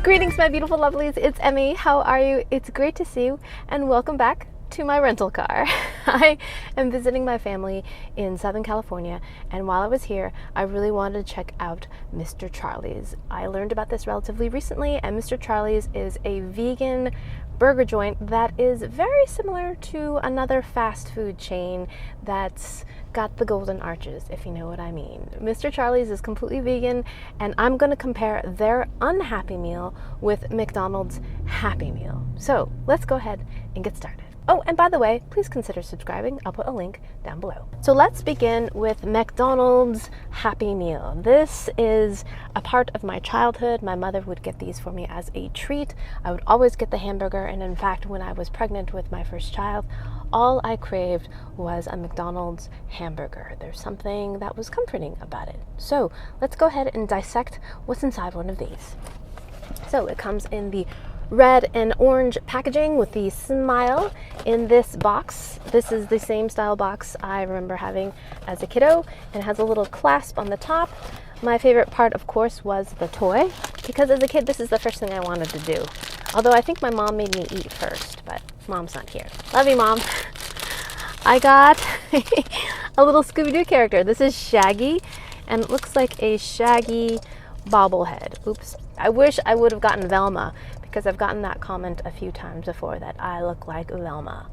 Greetings, my beautiful lovelies. It's Emmy. How are you? It's great to see you, and welcome back to my rental car. I am visiting my family in Southern California, and while I was here, I really wanted to check out Mr. Charlie's. I learned about this relatively recently, and Mr. Charlie's is a vegan burger joint that is very similar to another fast food chain that's got the golden arches, if you know what I mean. Mr. Charlie's is completely vegan, and I'm going to compare their unhappy meal with McDonald's Happy Meal. So let's go ahead and get started. Oh, and by the way, please consider subscribing. I'll put a link down below. So let's begin with McDonald's Happy Meal. This is a part of my childhood. My mother would get these for me as a treat. I would always get the hamburger, and in fact, when I was pregnant with my first child, all I craved was a McDonald's hamburger. There's something that was comforting about it. So let's go ahead and dissect what's inside one of these. So it comes in the red and orange packaging with the smile in this box. This is the same style box I remember having as a kiddo, and it has a little clasp on the top. My favorite part, of course, was the toy, because as a kid, this is the first thing I wanted to do. Although I think my mom made me eat first, but mom's not here. Love you, Mom. I got a little Scooby-Doo character. This is Shaggy, and it looks like a Shaggy bobblehead. Oops. I wish I would have gotten Velma, because I've gotten that comment a few times before that I look like Velma.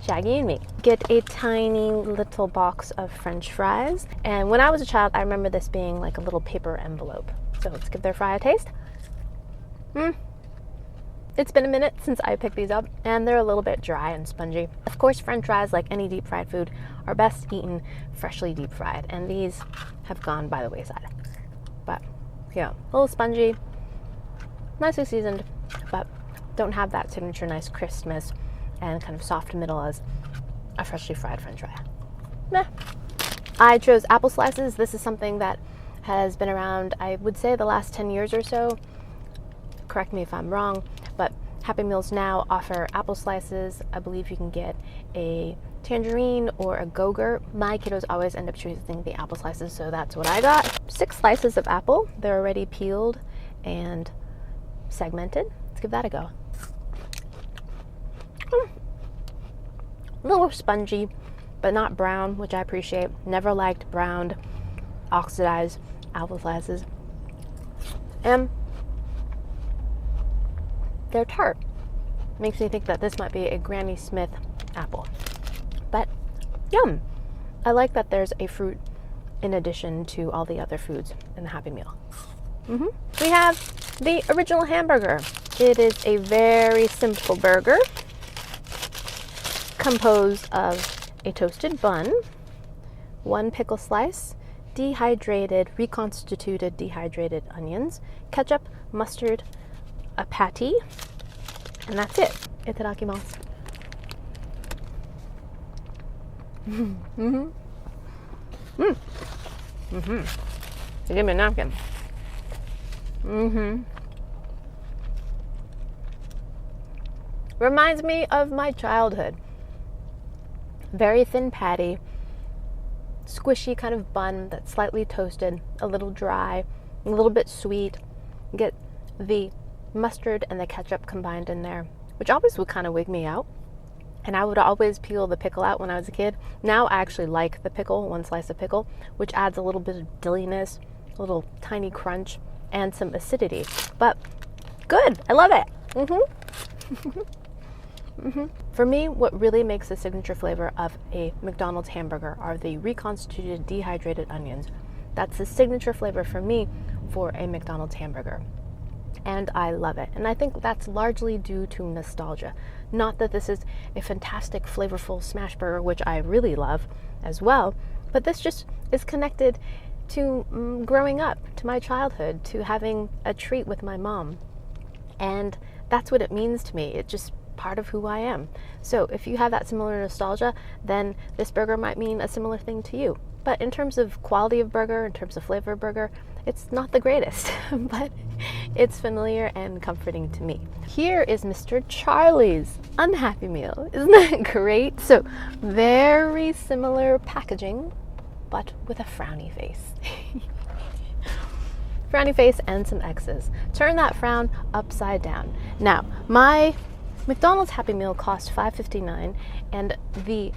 Shaggy and me. Get a tiny little box of French fries. And when I was a child, I remember this being like a little paper envelope. So let's give their fry a taste. It's been a minute since I picked these up, and they're a little bit dry and spongy. Of course, French fries, like any deep fried food, are best eaten freshly deep fried, and these have gone by the wayside. But yeah, a little spongy, nicely seasoned, but don't have that signature nice crispness and kind of soft middle as a freshly fried French fry. Meh. I chose apple slices. This is something that has been around, I would say, the last 10 years or so. Correct me if I'm wrong, but Happy Meals now offer apple slices. I believe you can get a tangerine or a go-gurt. My kiddos always end up choosing the apple slices, so that's what I got. 6 slices of apple. They're already peeled and segmented. Let's give that a go. A little spongy, but not brown, which I appreciate. Never liked browned, oxidized apple slices. And they're tart. Makes me think that this might be a Granny Smith apple. But yum! I like that there's a fruit in addition to all the other foods in the Happy Meal. We have the original hamburger. It is a very simple burger composed of a toasted bun, 1 pickle slice, reconstituted dehydrated onions, ketchup, mustard, a patty, and that's it. Itadakimasu. So give me a napkin. Reminds me of my childhood. Very thin patty, squishy kind of bun that's slightly toasted, a little dry, a little bit sweet. Get the mustard and the ketchup combined in there, which always would kind of wig me out. And I would always peel the pickle out when I was a kid. Now I actually like the pickle, 1 slice of pickle, which adds a little bit of dilliness, a little tiny crunch, and some acidity. But good, I love it. For me, what really makes the signature flavor of a McDonald's hamburger are the reconstituted dehydrated onions. That's the signature flavor for me for a McDonald's hamburger. And I love it. And I think that's largely due to nostalgia. Not that this is a fantastic, flavorful smash burger, which I really love as well, but this just is connected to growing up, to my childhood, to having a treat with my mom. And that's what it means to me. It's just part of who I am. So if you have that similar nostalgia, then this burger might mean a similar thing to you. But in terms of quality of burger, in terms of flavor of burger, it's not the greatest, but it's familiar and comforting to me. Here is Mr. Charlie's Unhappy Meal. Isn't that great? So very similar packaging, but with a frowny face. frowny face, and some X's. Turn that frown upside down. Now, my McDonald's Happy Meal cost $5.59 and the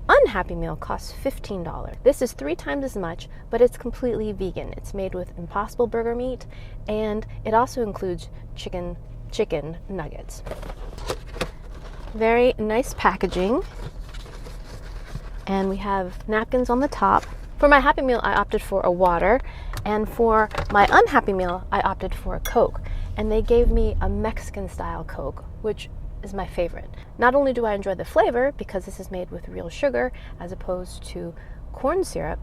unhappy meal costs $15. This is 3 times as much, but it's completely vegan. It's made with Impossible Burger meat, and it also includes chicken nuggets. Very nice packaging. And we have napkins on the top. For my Happy Meal, I opted for a water, and for my unhappy meal, I opted for a Coke. And they gave me a Mexican style Coke, which is my favorite. Not only do I enjoy the flavor because this is made with real sugar as opposed to corn syrup,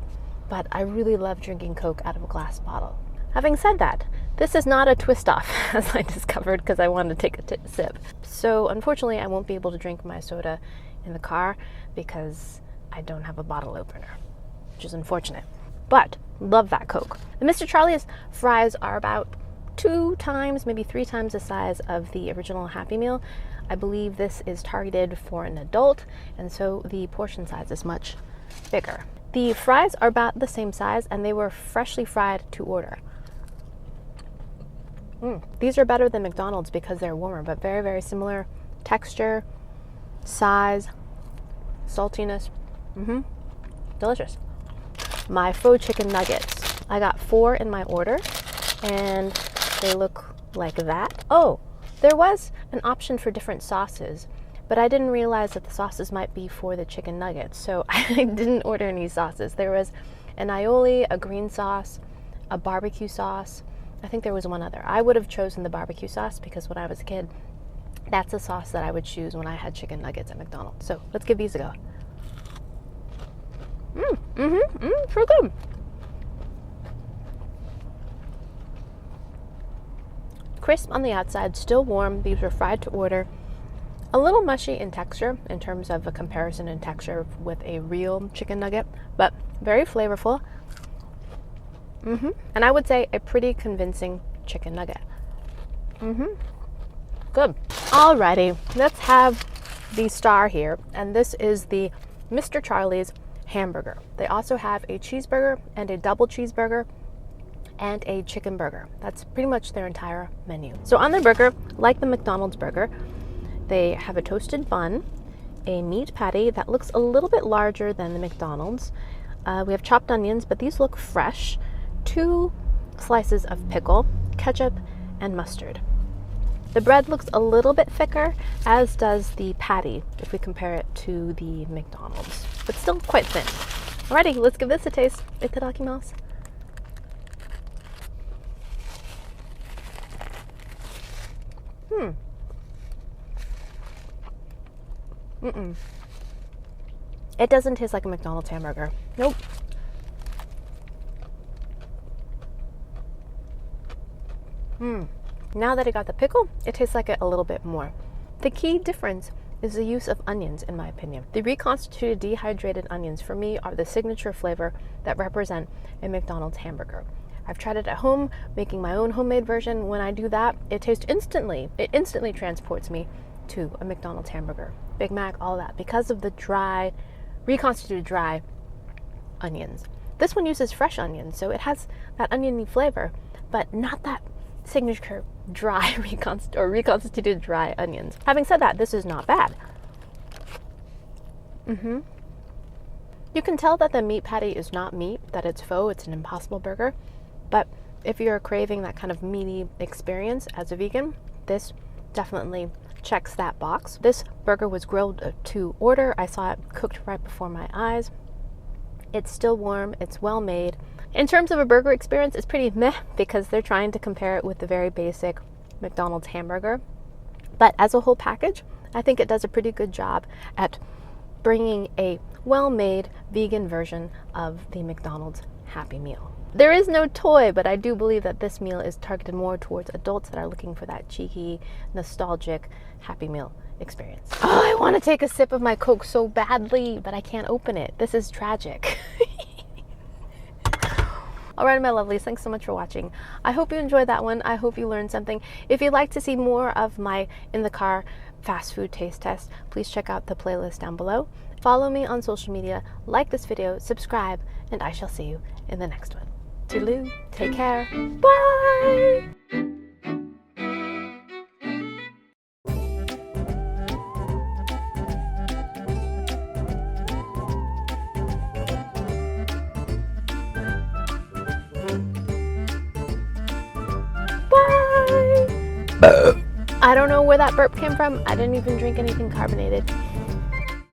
but I really love drinking Coke out of a glass bottle. Having said that, this is not a twist off, as I discovered because I wanted to take a sip. So unfortunately, I won't be able to drink my soda in the car because I don't have a bottle opener, which is unfortunate. But love that Coke. The Mr. Charlie's fries are about 2 times, maybe 3 times the size of the original Happy Meal. I believe this is targeted for an adult, and so the portion size is much bigger. The fries are about the same size, and they were freshly fried to order. These are better than McDonald's because they're warmer, but very, very similar texture, size, saltiness. Delicious. My faux chicken nuggets. I got 4 in my order, and they look like that. Oh, there was an option for different sauces, but I didn't realize that the sauces might be for the chicken nuggets, so I didn't order any sauces. There was an aioli, a green sauce, a barbecue sauce. I think there was one other. I would have chosen the barbecue sauce because when I was a kid, that's a sauce that I would choose when I had chicken nuggets at McDonald's. So let's give these a go. So good. Crisp on the outside, still warm. These were fried to order. A little mushy in texture in terms of a comparison in texture with a real chicken nugget, but very flavorful. And I would say a pretty convincing chicken nugget. Good. Alrighty, let's have the star here, and this is the Mr. Charlie's hamburger. They also have a cheeseburger and a double cheeseburger and a chicken burger. That's pretty much their entire menu. So on their burger, like the McDonald's burger, they have a toasted bun, a meat patty that looks a little bit larger than the McDonald's. We have chopped onions, but these look fresh, 2 slices of pickle, ketchup, and mustard. The bread looks a little bit thicker, as does the patty if we compare it to the McDonald's, but still quite thin. Alrighty, let's give this a taste. Itadakimasu. It doesn't taste like a McDonald's hamburger. Nope. Now that I got the pickle, it tastes like it a little bit more. The key difference is the use of onions, in my opinion. The reconstituted dehydrated onions, for me, are the signature flavor that represent a McDonald's hamburger. I've tried it at home, making my own homemade version. When I do that, it tastes instantly. It instantly transports me to a McDonald's hamburger, Big Mac, all that, because of the dry, reconstituted dry onions. This one uses fresh onions, so it has that oniony flavor, but not that signature dry reconstituted dry onions. Having said that, this is not bad. You can tell that the meat patty is not meat, that it's faux, it's an Impossible Burger. But if you're craving that kind of meaty experience as a vegan, this definitely checks that box. This burger was grilled to order. I saw it cooked right before my eyes. It's still warm, it's well made. In terms of a burger experience, it's pretty meh because they're trying to compare it with the very basic McDonald's hamburger. But as a whole package, I think it does a pretty good job at bringing a well-made vegan version of the McDonald's Happy Meal. There is no toy, but I do believe that this meal is targeted more towards adults that are looking for that cheeky, nostalgic Happy Meal experience. Oh, I want to take a sip of my Coke so badly, but I can't open it. This is tragic. All right, my lovelies, thanks so much for watching. I hope you enjoyed that one. I hope you learned something. If you'd like to see more of my in the car fast food taste test, please check out the playlist down below. Follow me on social media, like this video, subscribe, and I shall see you in the next one. Toodaloo. Take care. Bye. Bye. I don't know where that burp came from. I didn't even drink anything carbonated.